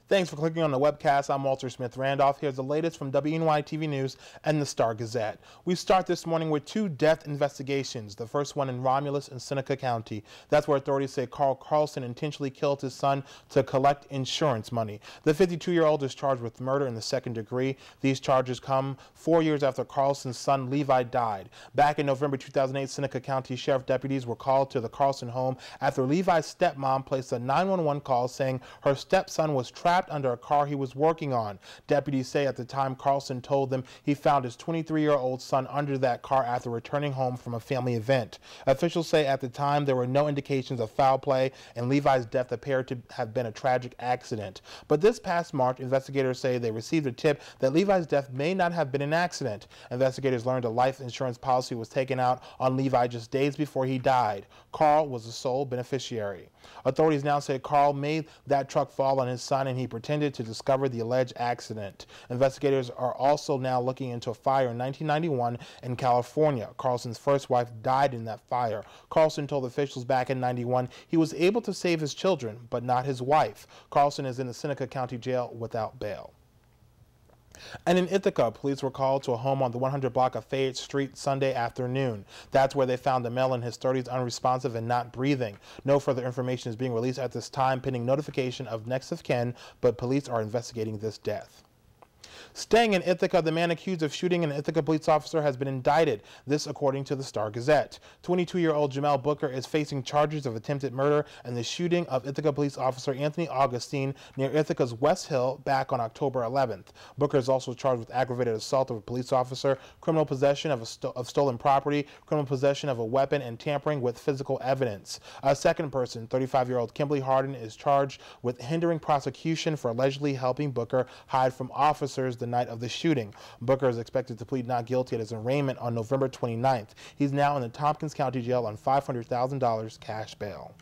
Thanks for clicking on the webcast. I'm Walter Smith Randolph. Here's the latest from WENY-TV News and the Star-Gazette. We start this morning with two death investigations. The first one in Romulus and Seneca County. That's where authorities say Carl Carlson intentionally killed his son to collect insurance money. The 52-year-old is charged with murder in the second degree. These charges come 4 years after Carlson's son Levi died. Back in November 2008, Seneca County Sheriff deputies were called to the Carlson home after Levi's stepmom placed a 911 call saying her stepson was trapped under a car he was working on. Deputies say at the time Carlson told them he found his 23-year-old son under that car after returning home from a family event. Officials say at the time there were no indications of foul play and Levi's death appeared to have been a tragic accident. But this past March, investigators say they received a tip that Levi's death may not have been an accident. Investigators learned a life insurance policy was taken out on Levi just days before he died. Carl was the sole beneficiary. Authorities now say Carl made that truck fall on his son and he pretended to discover the alleged accident. Investigators are also now looking into a fire in 1991 in California. Carlson's first wife died in that fire. Carlson told officials back in 91 he was able to save his children, but not his wife. Carlson is in the Seneca County Jail without bail. And in Ithaca, police were called to a home on the 100 block of Fayette Street Sunday afternoon. That's where they found a male in his 30s unresponsive and not breathing. No further information is being released at this time pending notification of next of kin, but police are investigating this death. Staying in Ithaca, the man accused of shooting an Ithaca police officer has been indicted, this according to the Star-Gazette. 22-year-old Jamel Booker is facing charges of attempted murder and the shooting of Ithaca police officer Anthony Augustine near Ithaca's West Hill back on October 11th. Booker is also charged with aggravated assault of a police officer, criminal possession of stolen property, criminal possession of a weapon, and tampering with physical evidence. A second person, 35-year-old Kimberly Harden, is charged with hindering prosecution for allegedly helping Booker hide from officers the night of the shooting. Booker is expected to plead not guilty at his arraignment on November 29th. He's now in the Tompkins County Jail on $500,000 cash bail.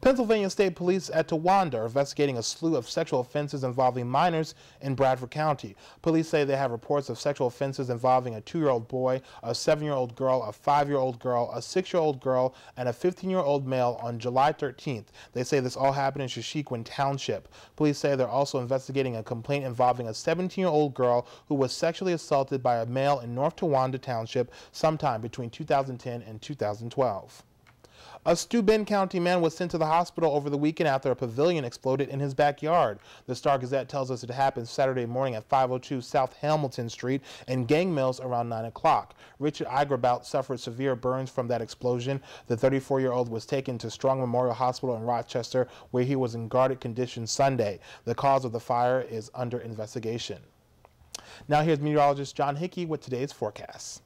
Pennsylvania State Police at Towanda are investigating a slew of sexual offenses involving minors in Bradford County. Police say they have reports of sexual offenses involving a 2-year-old boy, a 7-year-old girl, a 5-year-old girl, a 6-year-old girl, and a 15-year-old male on July 13th. They say this all happened in Shashequin Township. Police say they're also investigating a complaint involving a 17-year-old girl who was sexually assaulted by a male in North Towanda Township sometime between 2010 and 2012. A Steuben County man was sent to the hospital over the weekend after a pavilion exploded in his backyard. The Star-Gazette tells us it happened Saturday morning at 502 South Hamilton Street in Gang Mills around 9 o'clock. Richard Igerbout suffered severe burns from that explosion. The 34-year-old was taken to Strong Memorial Hospital in Rochester, where he was in guarded condition Sunday. The cause of the fire is under investigation. Now here's meteorologist John Hickey with today's forecast.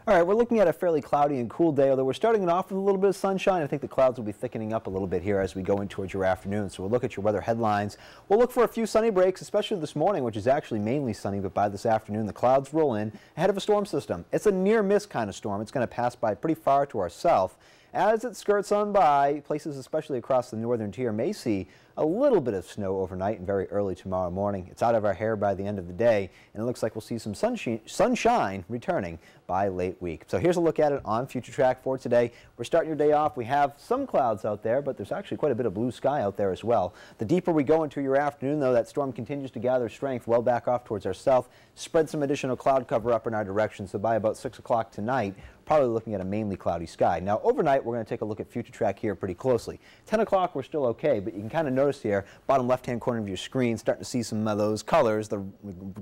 All right, we're looking at a fairly cloudy and cool day, although we're starting it off with a little bit of sunshine. I think the clouds will be thickening up a little bit here as we go in towards your afternoon. So we'll look at your weather headlines. We'll look for a few sunny breaks, especially this morning, which is actually mainly sunny, but by this afternoon, the clouds roll in ahead of a storm system. It's a near-miss kind of storm. It's going to pass by pretty far to our south. As it skirts on by, places especially across the northern tier may see a little bit of snow overnight and very early tomorrow morning. It's out of our hair by the end of the day, and it looks like we'll see some sunshine returning by late week. So here's a look at it on Future Track for today. We're starting your day off. We have some clouds out there, but there's actually quite a bit of blue sky out there as well. The deeper we go into your afternoon, though, that storm continues to gather strength well back off towards our south, spread some additional cloud cover up in our direction. So by about 6 o'clock tonight, probably looking at a mainly cloudy sky. Now overnight, we're going to take a look at Future Track here pretty closely. 10 o'clock, we're still okay, but you can kind of notice here, bottom left-hand corner of your screen, starting to see some of those colors. The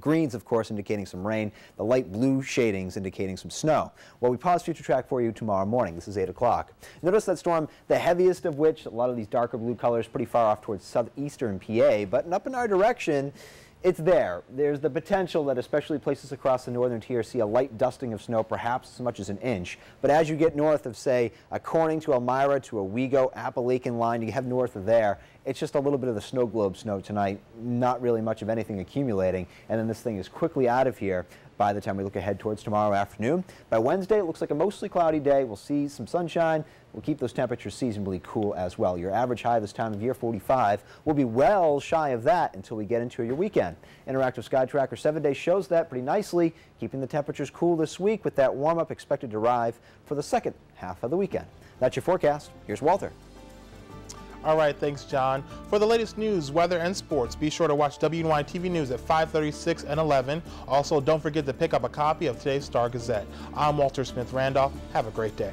greens, of course, indicating some rain. The light blue shadings indicating some snow. Well, we pause Future Track for you tomorrow morning. This is 8 o'clock. Notice that storm, the heaviest of which, a lot of these darker blue colors, pretty far off towards southeastern PA, but up in our direction, it's there. There's the potential that especially places across the northern tier see a light dusting of snow, perhaps as much as an inch. But as you get north of, say, a Corning to Elmira to a Wego, Appalachian line, you head north of there, it's just a little bit of the snow globe snow tonight, not really much of anything accumulating, and then this thing is quickly out of here by the time we look ahead towards tomorrow afternoon. By Wednesday, it looks like a mostly cloudy day. We'll see some sunshine. We'll keep those temperatures seasonably cool as well. Your average high this time of year, 45, will be well shy of that until we get into your weekend. Interactive Sky Tracker 7-day shows that pretty nicely, keeping the temperatures cool this week with that warm-up expected to arrive for the second half of the weekend. That's your forecast. Here's Walter. All right, thanks, John. For the latest news, weather, and sports, be sure to watch WENY-TV News at 5:36 and 11. Also, don't forget to pick up a copy of today's Star Gazette. I'm Walter Smith Randolph. Have a great day.